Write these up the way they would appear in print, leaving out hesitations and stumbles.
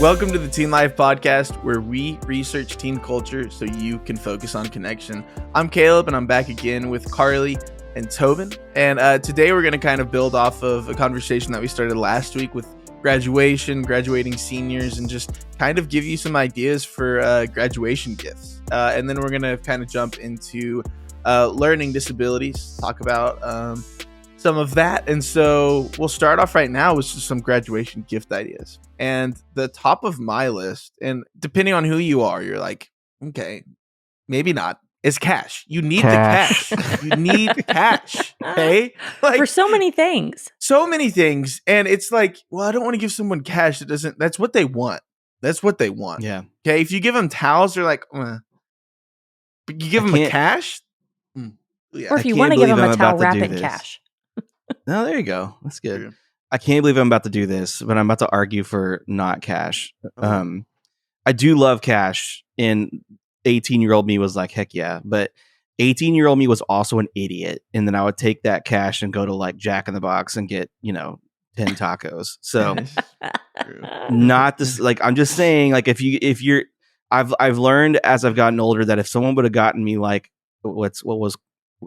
Welcome to the Teen Life Podcast, where we research teen culture so you can focus on connection. I'm Caleb, and I'm back again with Karlie and Tobin. And today we're going to kind of build off of a conversation that we started last week with graduating seniors, and just kind of give you some ideas for graduation gifts. And then we're going to kind of jump into learning disabilities, talk about some of that. And so we'll start off right now with just some graduation gift ideas. And the top of my list, and depending on who you are, you're like, okay, maybe not, is cash. You need the cash. You need cash. Okay? Like, for so many things. So many things. And it's like, well, I don't want to give someone cash that's what they want. That's what they want. Yeah. Okay. If you give them towels, they're like, but you give them a cash? Yeah. Or if you want to give them a towel, wrap it in cash. No, there you go. That's good. True. I can't believe I'm about to do this, but I'm about to argue for not cash. I do love cash, and 18-year-old me was like, heck yeah. But 18-year-old me was also an idiot. And then I would take that cash and go to like Jack in the Box and get, 10 tacos. So not this, like, I'm just saying, like, I've learned as I've gotten older that if someone would have gotten me like,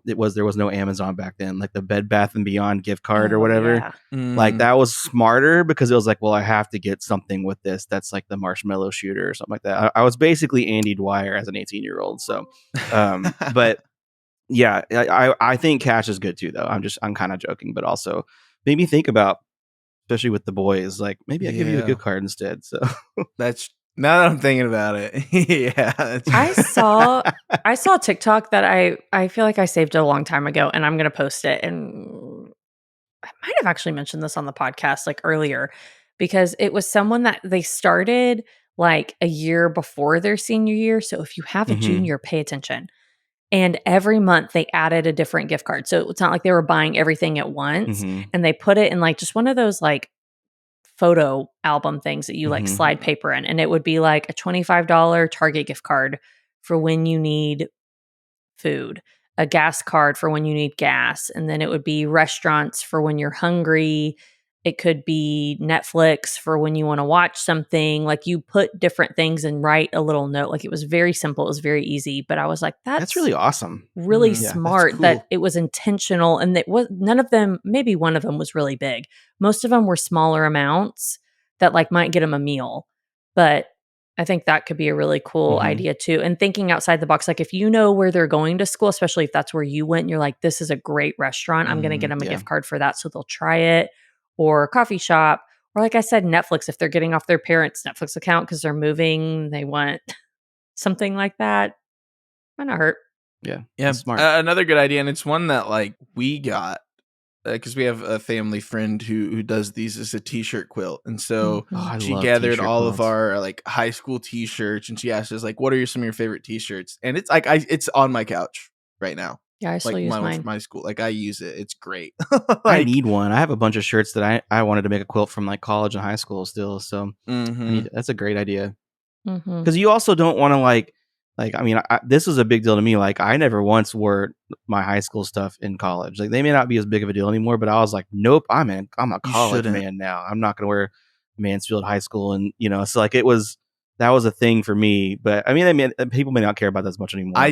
there was no Amazon back then, like the Bed Bath and Beyond gift card or whatever. Yeah. Like that was smarter, because it was like, well, I have to get something with this that's like the marshmallow shooter or something like that. I was basically Andy Dwyer as an 18-year-old. So, but yeah, I think cash is good too, though. I'm kind of joking, but also made me think about, especially with the boys, like maybe I give you a gift card instead. So that's. Now that I'm thinking about it, yeah. I saw TikTok that I feel like I saved it a long time ago, and I'm going to post it. And I might have actually mentioned this on the podcast like earlier, because it was someone that they started like a year before their senior year. So if you have a junior, pay attention. And every month they added a different gift card. So it's not like they were buying everything at once, and they put it in like just one of those like photo album things that you like slide paper in, and it would be like a $25 Target gift card for when you need food, a gas card for when you need gas, and then it would be restaurants for when you're hungry. It could be Netflix for when you want to watch something. Like you put different things and write a little note. Like it was very simple. It was very easy. But I was like, that's really awesome. Really smart. Cool. That it was intentional, and that was none of them. Maybe one of them was really big. Most of them were smaller amounts that like might get them a meal. But I think that could be a really cool idea too. And thinking outside the box, like if you know where they're going to school, especially if that's where you went, and you're like, this is a great restaurant. I'm going to get them a gift card for that, so they'll try it. Or a coffee shop, or like I said, Netflix, if they're getting off their parents' Netflix account because they're moving, they want something like that. Might not hurt. Yeah. Smart. Another good idea, and it's one that like we got because we have a family friend who does these as a t-shirt quilt, and so she gathered all of our like high school t-shirts, and she asked us like, what are some of your favorite t-shirts? And it's like it's on my couch right now. Yeah, I still use mine. My school. Like I use it. It's great. Like, I need one. I have a bunch of shirts that I wanted to make a quilt from like college and high school still. So that's a great idea. Because you also don't want to like I mean, this was a big deal to me. Like I never once wore my high school stuff in college. Like they may not be as big of a deal anymore, but I was like, nope, I'm a college man now. I'm not going to wear Mansfield High School. And so like that was a thing for me, but I mean, people may not care about that as much anymore. I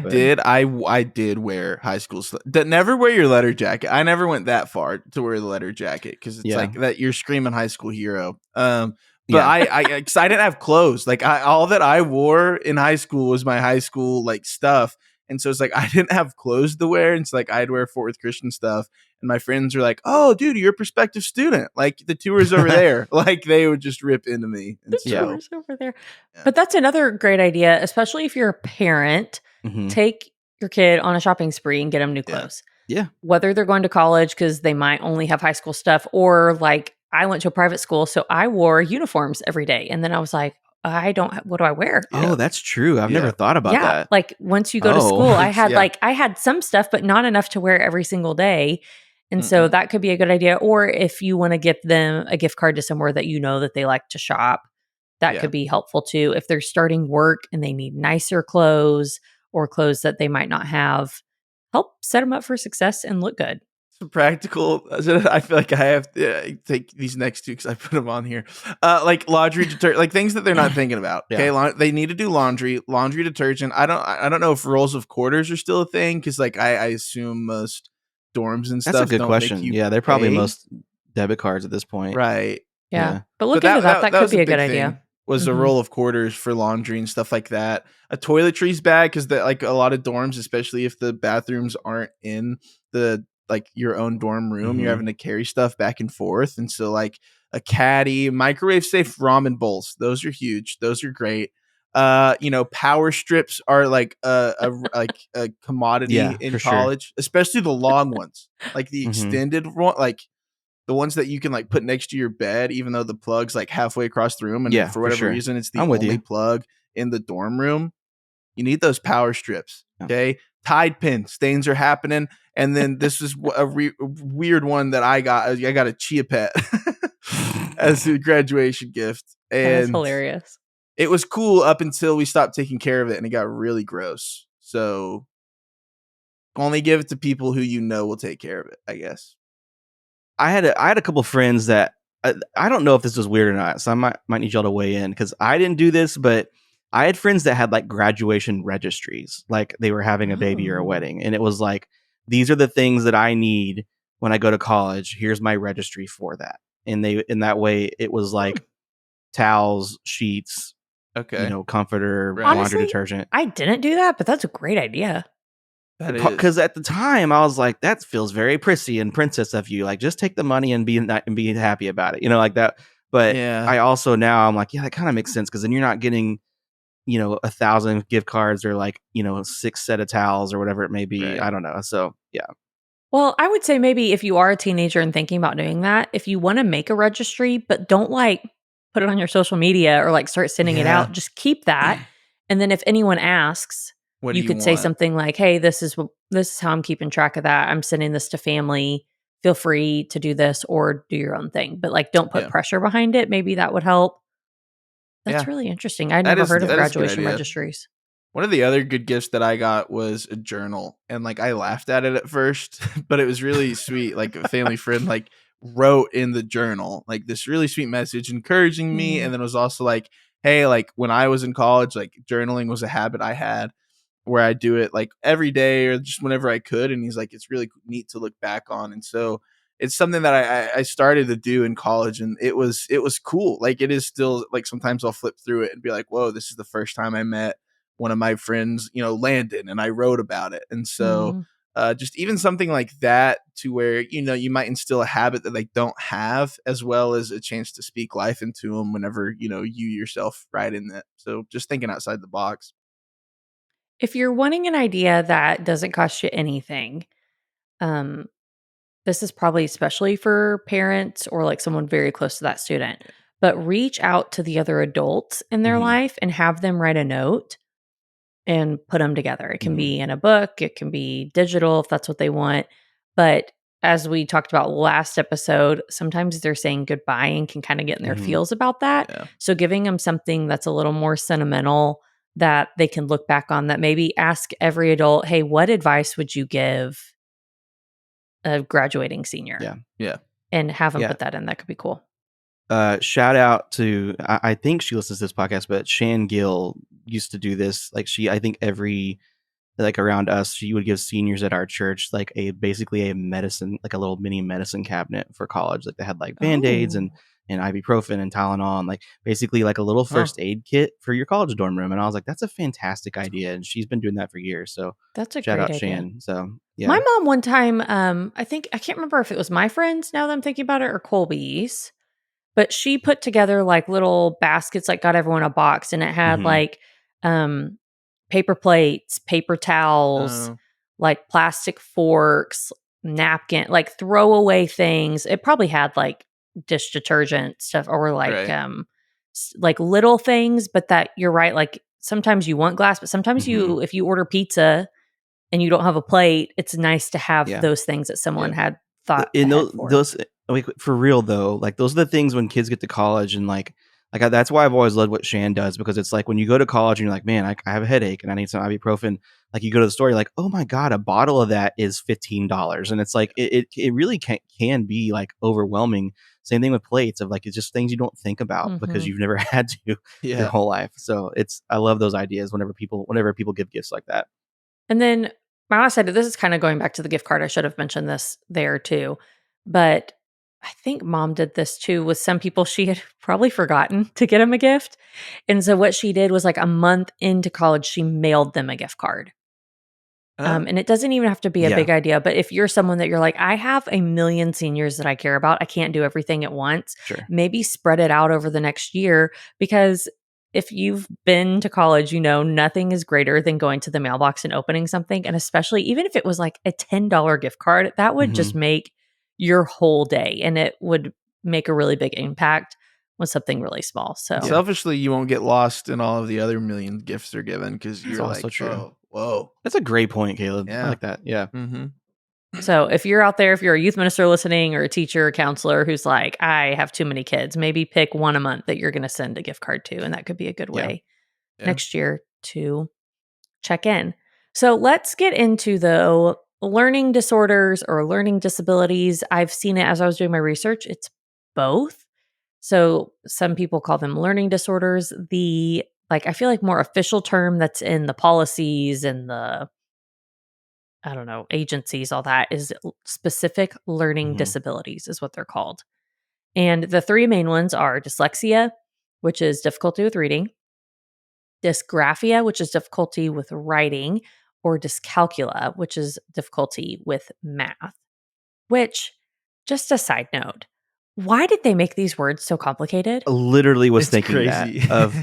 did wear high school stuff. Never wear your letter jacket. I never went that far to wear the letter jacket because it's like that you're screaming high school hero. But I didn't have clothes. Like all that I wore in high school was my high school like stuff. And so it's like I didn't have clothes to wear. And so like I'd wear Fort Worth Christian stuff. And my friends were like, oh, dude, you're a prospective student. Like the tour's over there. Like they would just rip into me. And the tour's over there. Yeah. But that's another great idea, especially if you're a parent. Take your kid on a shopping spree and get them new clothes. Yeah. Whether they're going to college because they might only have high school stuff, or like I went to a private school, so I wore uniforms every day. And then I was like, what do I wear? Oh, that's true. I've never thought about that. Like once you go to school, I had some stuff, but not enough to wear every single day. And so that could be a good idea. Or if you want to give them a gift card to somewhere that you know that they like to shop, that could be helpful too. If they're starting work and they need nicer clothes or clothes that they might not have, help set them up for success and look good. practical. I feel like I have to take these next two because I put them on here. Like laundry detergent, like things that they're not thinking about. Okay, they need to do laundry detergent. I don't know if rolls of quarters are still a thing because like I assume most dorms and stuff. That's a good don't question. Make you Yeah, they're probably pay. most debit cards at this point. Right. Yeah. But look into that. That could be a good idea. Was a roll of quarters for laundry and stuff like that. A toiletries bag because like a lot of dorms, especially if the bathrooms aren't in the like your own dorm room, you're having to carry stuff back and forth. And so like a caddy, microwave safe ramen bowls, those are huge. Those are great. Power strips are like a commodity in college, especially the long ones, like the extended one, like the ones that you can like put next to your bed, even though the plug's like halfway across the room. And for whatever reason, it's the only plug in the dorm room. You need those power strips. Okay. Tide pin stains are happening. And then this is a weird one that I got. I got a Chia Pet as a graduation gift. And that's hilarious. It was cool up until we stopped taking care of it and it got really gross. So only give it to people who will take care of it, I guess. I had a couple friends that I don't know if this was weird or not, so I might need y'all to weigh in because I didn't do this, but I had friends that had like graduation registries, like they were having a baby or a wedding, and it was like, these are the things that I need when I go to college. Here's my registry for that, and in that way it was like towels, sheets, comforter, laundry detergent. I didn't do that, but that's a great idea. Because at the time I was like, that feels very prissy and princess of you. Like, just take the money and be happy about it, like that. But I also now I'm like, yeah, that kind of makes sense because then you're not getting, 1,000 gift cards or like 6 set of towels or whatever it may be. Right. I don't know. So yeah. Well, I would say maybe if you are a teenager and thinking about doing that, if you want to make a registry, but don't like put it on your social media or like start sending it out, just keep that. And then if anyone asks, you could say something like, hey, this is how I'm keeping track of that. I'm sending this to family. Feel free to do this or do your own thing. But like, don't put pressure behind it. Maybe that would help. That's really interesting. I'd never heard of graduation registries. One of the other good gifts that I got was a journal. And like, I laughed at it at first, but it was really sweet. Like a family friend like wrote in the journal like this really sweet message encouraging me. And then it was also like, hey, like when I was in college, like journaling was a habit I had where I do it like every day or just whenever I could. And he's like, it's really neat to look back on. And so it's something that I started to do in college, and it was cool. Like it is still like sometimes I'll flip through it and be like, whoa, this is the first time I met one of my friends, Landon, and I wrote about it. And so just even something like that to where, you might instill a habit that they don't have, as well as a chance to speak life into them whenever, you yourself write in that. So just thinking outside the box. If you're wanting an idea that doesn't cost you anything, this is probably especially for parents or like someone very close to that student, but reach out to the other adults in their life and have them write a note and put them together. It can be in a book, it can be digital if that's what they want. But as we talked about last episode, sometimes they're saying goodbye and can kind of get in their feels about that. Yeah. So giving them something that's a little more sentimental that they can look back on, that maybe ask every adult, hey, what advice would you give a graduating senior? Yeah. And have them put that in. That could be cool. Shout out to, I think she listens to this podcast, but Shan Gill used to do this. Like I think every, like around us, she would give seniors at our church, like basically a medicine, like a little mini medicine cabinet for college. Like they had like Band-Aids and ibuprofen and Tylenol and like basically like a little first aid kit for your college dorm room. And I was like, that's a fantastic idea. And she's been doing that for years. So that's a shout great out idea. Shan. So yeah. My mom one time, I can't remember if it was my friends now that I'm thinking about it or Colby's, but she put together like little baskets, like got everyone a box, and it had like paper plates, paper towels, like plastic forks, napkin, like throwaway things. It probably had like dish detergent stuff or like like little things, but that you're right. Like sometimes you want glass, but sometimes if you order pizza and you don't have a plate, it's nice to have those things that someone had thought. And those like, for real though, like those are the things when kids get to college and like that's why I've always loved what Shan does, because it's like when you go to college and you're like, man, I have a headache and I need some ibuprofen. Like you go to the store, you're like, oh my God, a bottle of that is $15. And it's like, it really can be like overwhelming. Same thing with plates of like, it's just things you don't think about because you've never had to your whole life. So I love those ideas whenever people give gifts like that. And then my last idea, this is kind of going back to the gift card. I should have mentioned this there too. But I think mom did this too with some people. She had probably forgotten to get them a gift. And so what she did was like a month into college, she mailed them a gift card. And it doesn't even have to be a big idea. But if you're someone that you're like, I have a million seniors that I care about, I can't do everything at once. Sure. Maybe spread it out over the next year, because if you've been to college, nothing is greater than going to the mailbox and opening something. And especially even if it was like a $10 gift card, that would just make your whole day, and it would make a really big impact with something really small. So selfishly, you won't get lost in all of the other million gifts they're given because you're also like, true. Oh, whoa. That's a great point, Caleb. Yeah. I like that. Yeah. So if you're out there, if you're a youth minister listening or a teacher or counselor who's like, I have too many kids, maybe pick one a month that you're going to send a gift card to. And that could be a good way next year to check in. So let's get into the learning disorders or learning disabilities. I've seen it as I was doing my research. It's both. So some people call them learning disorders. I feel like more official term that's in the policies and the agencies, all that is specific learning disabilities is what they're called. And the three main ones are dyslexia, which is difficulty with reading, dysgraphia, which is difficulty with writing, or dyscalculia, which is difficulty with math. Which, just a side note, why did they make these words so complicated? Literally was It's thinking crazy. that of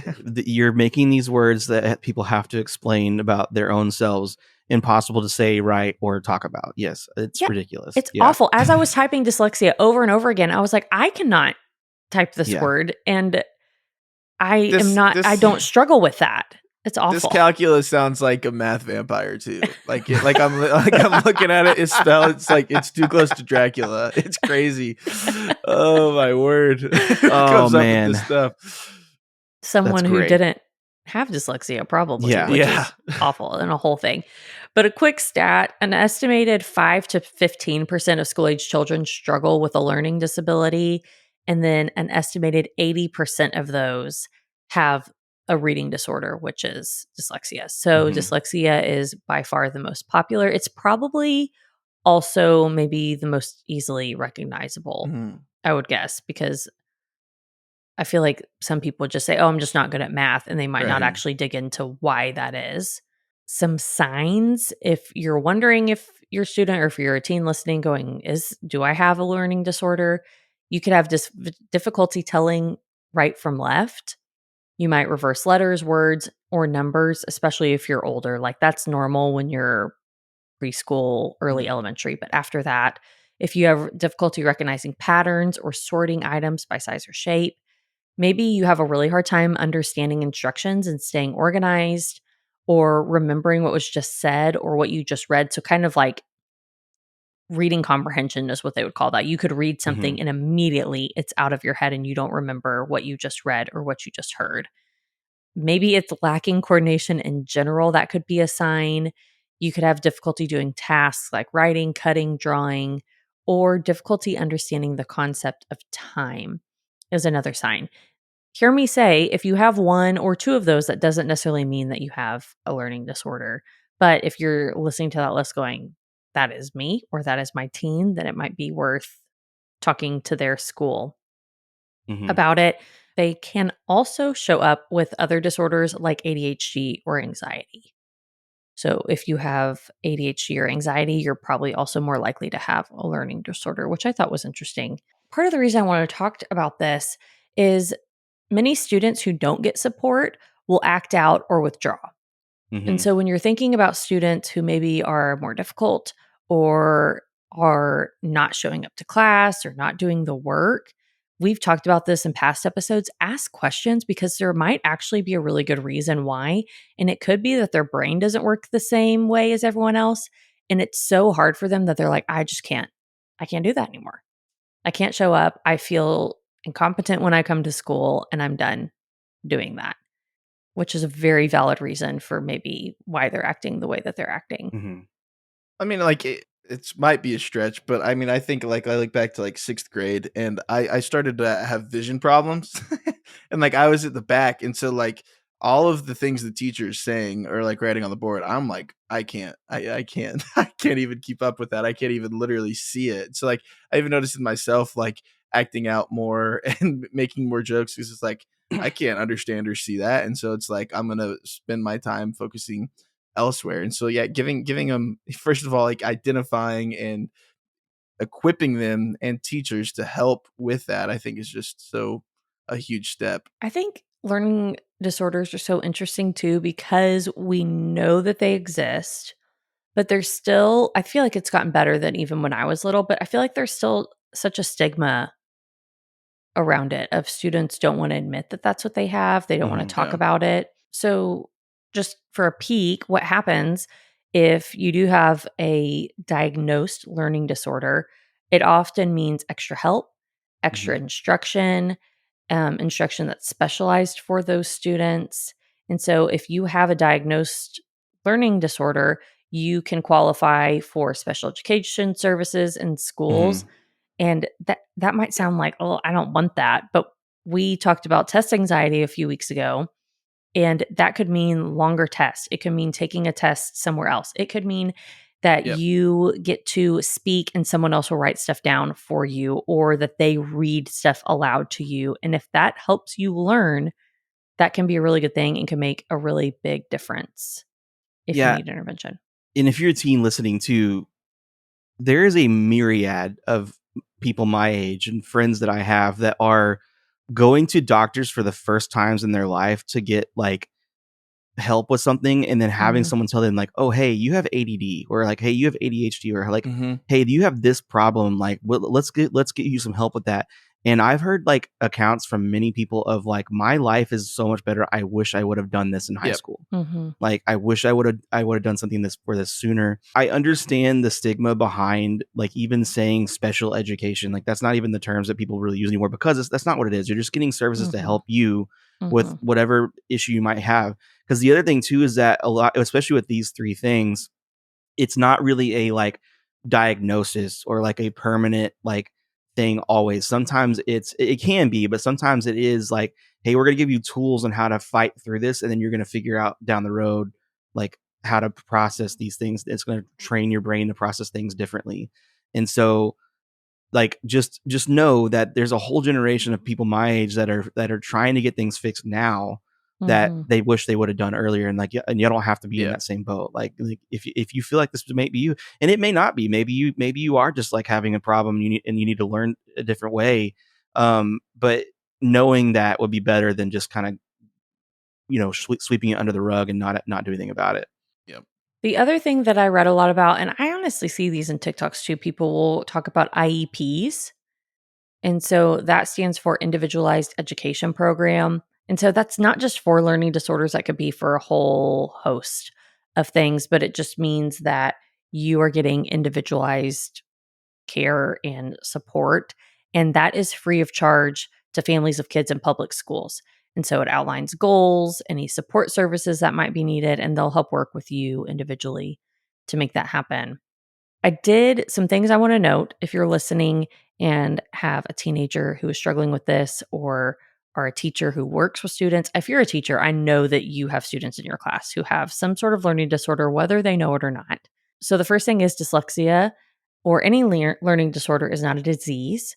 you're making these words that people have to explain about their own selves impossible to say, write, or talk about. Yes, it's ridiculous. It's awful. As I was typing dyslexia over and over again, I was like, I cannot type this word, and I don't struggle with that. It's awful. Dyscalculia sounds like a math vampire too. I'm looking at it. It's spelled. It's like it's too close to Dracula. It's crazy. Oh my word! Who comes up with this stuff? Someone who didn't have dyslexia, probably. Which is awful and a whole thing. But a quick stat: an estimated 5 to 15% of school-age children struggle with a learning disability, and then an estimated 80% of those have a reading disorder, which is dyslexia. So dyslexia is by far the most popular. It's probably also maybe the most easily recognizable, I would guess, because I feel like some people just say, oh, I'm just not good at math, and they might not actually dig into why that is. Some signs, if you're wondering if you're a student or if you're a teen listening going, do I have a learning disorder? You could have difficulty telling right from left. You might reverse letters, words, or numbers, especially if you're older. Like that's normal when you're preschool, early elementary. But after that, if you have difficulty recognizing patterns or sorting items by size or shape, maybe you have a really hard time understanding instructions and staying organized or remembering what was just said or what you just read. So kind of like reading comprehension is what they would call that. You could read something and immediately it's out of your head and you don't remember what you just read or what you just heard. Maybe it's lacking coordination in general. That could be a sign. You could have difficulty doing tasks like writing, cutting, drawing, or difficulty understanding the concept of time is another sign. Hear me say, if you have one or two of those, that doesn't necessarily mean that you have a learning disorder. But if you're listening to that list going, that is me or that is my teen, then it might be worth talking to their school about it. They can also show up with other disorders like ADHD or anxiety. So if you have ADHD or anxiety, you're probably also more likely to have a learning disorder, which I thought was interesting. Part of the reason I want to talk about this is many students who don't get support will act out or withdraw. And so when you're thinking about students who maybe are more difficult or are not showing up to class or not doing the work, we've talked about this in past episodes. Ask questions because there might actually be a really good reason why. And it could be that their brain doesn't work the same way as everyone else. And it's so hard for them that they're like, I can't do that anymore. I can't show up. I feel incompetent when I come to school and I'm done doing that. which is a very valid reason for maybe why they're acting the way that they're acting. Mm-hmm. I mean, like it might be a stretch, but I mean, I think like I look back to like sixth grade, and I started to have vision problems, and like I was at the back, and so like all of the things the teacher is saying or like writing on the board, I'm like, I can't, I can't even keep up with that. I can't even literally see it. So like I even noticed in myself like acting out more and making more jokes because it's like I can't understand or see that, and so it's like I'm gonna spend my time focusing elsewhere. And so yeah, giving them first of all like identifying and equipping them and teachers to help with that, I think is just so a huge step. I think learning disorders are so interesting too because we know that they exist, but there's still, I feel like it's gotten better than even when I was little, but I feel like there's still such a stigma around it of students don't want to admit that that's what they have. They don't want to talk Yeah. about it. So just for a peek, what happens if you do have a diagnosed learning disorder? It often means extra help, extra Mm-hmm. instruction, instruction that's specialized for those students. And so if you have a diagnosed learning disorder, you can qualify for special education services in schools. Mm-hmm. And that might sound like, oh, I don't want that. But we talked about test anxiety a few weeks ago, and that could mean longer tests. It could mean taking a test somewhere else. It could mean that Yep. you get to speak and someone else will write stuff down for you, or that they read stuff aloud to you. And if that helps you learn, that can be a really good thing and can make a really big difference if you Yeah. need intervention. And if you're a teen listening to, there is a myriad of people my age and friends that I have that are going to doctors for the first times in their life to get like help with something, and then having Mhm. someone tell them like, oh hey, you have ADD, or like, hey, you have ADHD, or like, Mm-hmm. hey, do you have this problem, like, well, let's get you some help with that. And I've heard like accounts from many people of like, my life is so much better, I wish I would have done this in high Yep. school. Mhm. Like, I wish I would have done something for this sooner. I understand the stigma behind like even saying special education. Like, that's not even the terms that people really use anymore, because that's not what it is. You're just getting services to Mhm. help you with Mhm. whatever issue you might have. Because the other thing too is that a lot, especially with these three things, it's not really a like diagnosis or like a permanent like thing always. Sometimes it can be, but sometimes it is like, hey, we're going to give you tools on how to fight through this, and then you're going to figure out down the road like how to process these things. It's going to train your brain to process things differently. And so like just know that there's a whole generation of people my age that are trying to get things fixed now that Mhm. they wish they would have done earlier. And like, and you don't have to be in Yeah. that same boat. Like if you feel like this may be you, and it may not be, maybe you are just like having a problem, you need to learn a different way. But knowing that would be better than just kind of, sweeping it under the rug and not do anything about it. Yep. The other thing that I read a lot about, and I honestly see these in TikToks too, people will talk about IEPs. And so that stands for Individualized Education Program. And so that's not just for learning disorders, that could be for a whole host of things, but it just means that you are getting individualized care and support. And that is free of charge to families of kids in public schools. And so it outlines goals, any support services that might be needed, and they'll help work with you individually to make that happen. I did some things I want to note if you're listening and have a teenager who is struggling with this, or are a teacher who works with students. If you're a teacher, I know that you have students in your class who have some sort of learning disorder, whether they know it or not. So the first thing is dyslexia, or any learning disorder, is not a disease.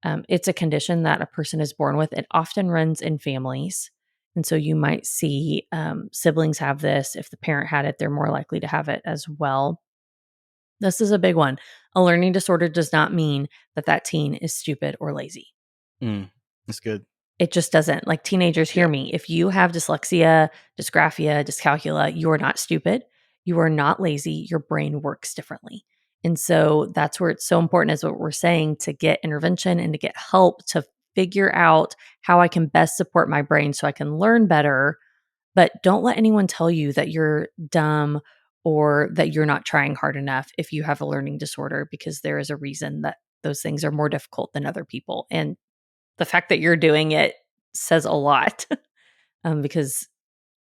It's a condition that a person is born with. It often runs in families. And so you might see siblings have this. If the parent had it, they're more likely to have it as well. This is a big one. A learning disorder does not mean that that teen is stupid or lazy. That's good. It just doesn't. Like, teenagers, hear Yep. me. If you have dyslexia, dysgraphia, dyscalculia, you are not stupid. You are not lazy. Your brain works differently. And so that's where it's so important, is what we're saying, to get intervention and to get help to figure out how I can best support my brain so I can learn better. But don't let anyone tell you that you're dumb or that you're not trying hard enough if you have a learning disorder, because there is a reason that those things are more difficult than other people. And the fact that you're doing it says a lot, because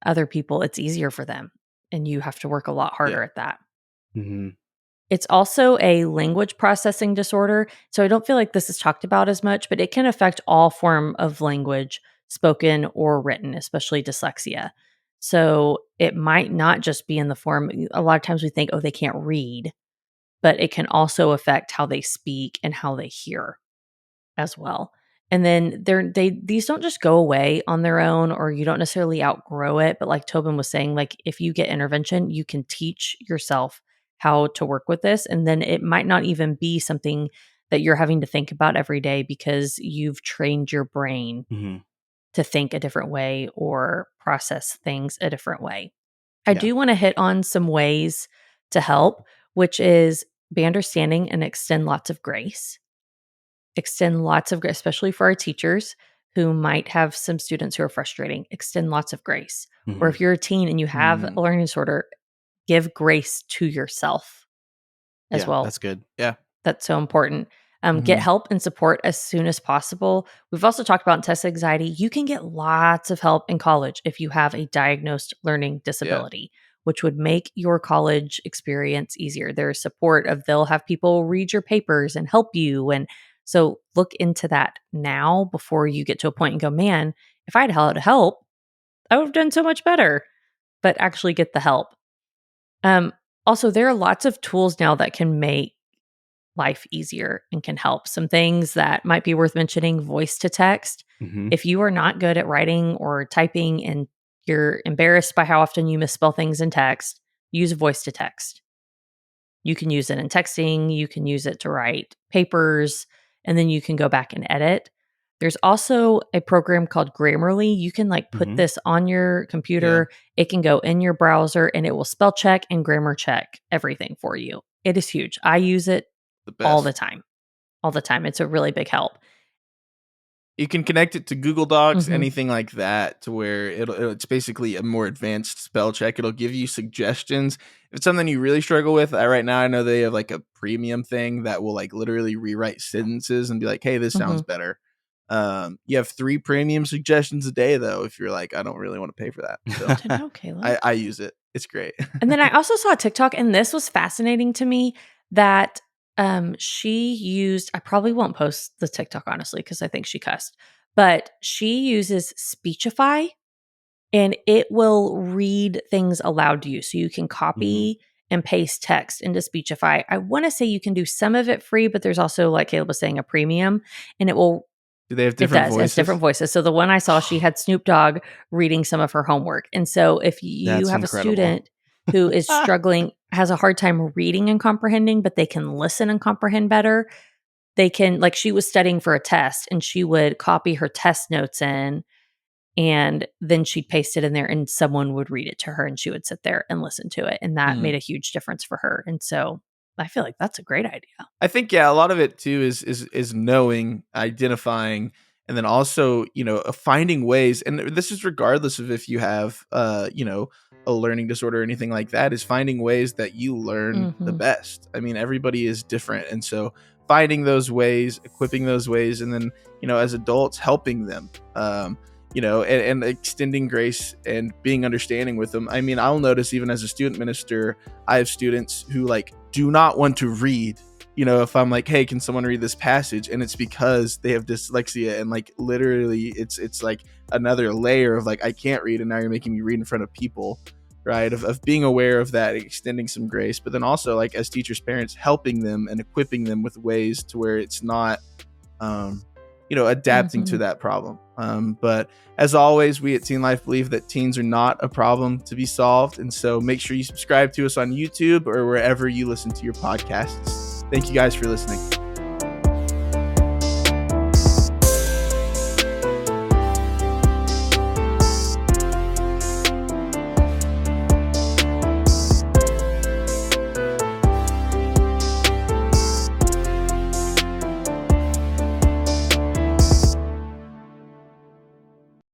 other people, it's easier for them. And you have to work a lot harder at that. Mm-hmm. It's also a language processing disorder. So I don't feel like this is talked about as much, but it can affect all form of language, spoken or written, especially dyslexia. So it might not just be in the form, a lot of times we think, oh, they can't read, but it can also affect how they speak and how they hear as well. And then these don't just go away on their own, or you don't necessarily outgrow it. But like Tobin was saying, like if you get intervention, you can teach yourself how to work with this. And then it might not even be something that you're having to think about every day because you've trained your brain to think a different way or process things a different way. I do want to hit on some ways to help, which is be understanding and extend lots of grace. Extend lots of grace, especially for our teachers who might have some students who are frustrating. Extend lots of grace. Or if you're a teen and you have a learning disorder, give grace to yourself as well. That's good. Yeah. That's so important. Get help and support as soon as possible. We've also talked about test anxiety. You can get lots of help in college if you have a diagnosed learning disability, which would make your college experience easier. There's support they'll have people read your papers and help you. And so look into that now before you get to a point and go, man, if I had had help, I would have done so much better. But actually get the help. Also, there are lots of tools now that can make life easier and can help. Some things that might be worth mentioning: voice to text. If you are not good at writing or typing and you're embarrassed by how often you misspell things in text, use voice to text. You can use it in texting, you can use it to write papers, and then you can go back and edit. There's also a program called Grammarly. You can put this on your computer. It can go in your browser and it will spell check and grammar check everything for you. It is huge. I use it all the time. All the time. It's a really big help. You can connect it to Google Docs, anything like that, to where it's basically a more advanced spell check. It'll give you suggestions. If it's something you really struggle with, right now I know they have a premium thing that will literally rewrite sentences and be like, hey, this sounds better. You have 3 premium suggestions a day, though, if you're I don't really want to pay for that. So I know, Caleb. I use it. It's great. And then I also saw a TikTok, and this was fascinating to me, that she used, I probably won't post the TikTok, honestly, because I think she cussed, but she uses Speechify, and it will read things aloud to you. So you can copy and paste text into Speechify. I want to say you can do some of it free, but there's also, like Caleb was saying, a premium, and it will. Do they have different voices? It's different voices. So the one I saw, she had Snoop Dogg reading some of her homework. And so if you have a student who is struggling, has a hard time reading and comprehending, but they can listen and comprehend better, they can, she was studying for a test and she would copy her test notes in and then she'd paste it in there and someone would read it to her and she would sit there and listen to it. And that made a huge difference for her. And so I feel like that's a great idea. I think, a lot of it too is knowing, identifying, and then also, finding ways. And this is regardless of if you have, a learning disorder or anything like that, is finding ways that you learn the best. I mean, everybody is different. And so finding those ways, equipping those ways, and then, as adults, helping them, and extending grace and being understanding with them. I mean, I'll notice even as a student minister, I have students who do not want to read. If I'm hey, can someone read this passage? And it's because they have dyslexia, and literally it's another layer of I can't read, and now you're making me read in front of people, right? Of being aware of that, extending some grace, but then also as teachers, parents, helping them and equipping them with ways to where it's not adapting to that problem. But as always, we at Teen Life believe that teens are not a problem to be solved. And so make sure you subscribe to us on YouTube or wherever you listen to your podcasts. Thank you guys for listening.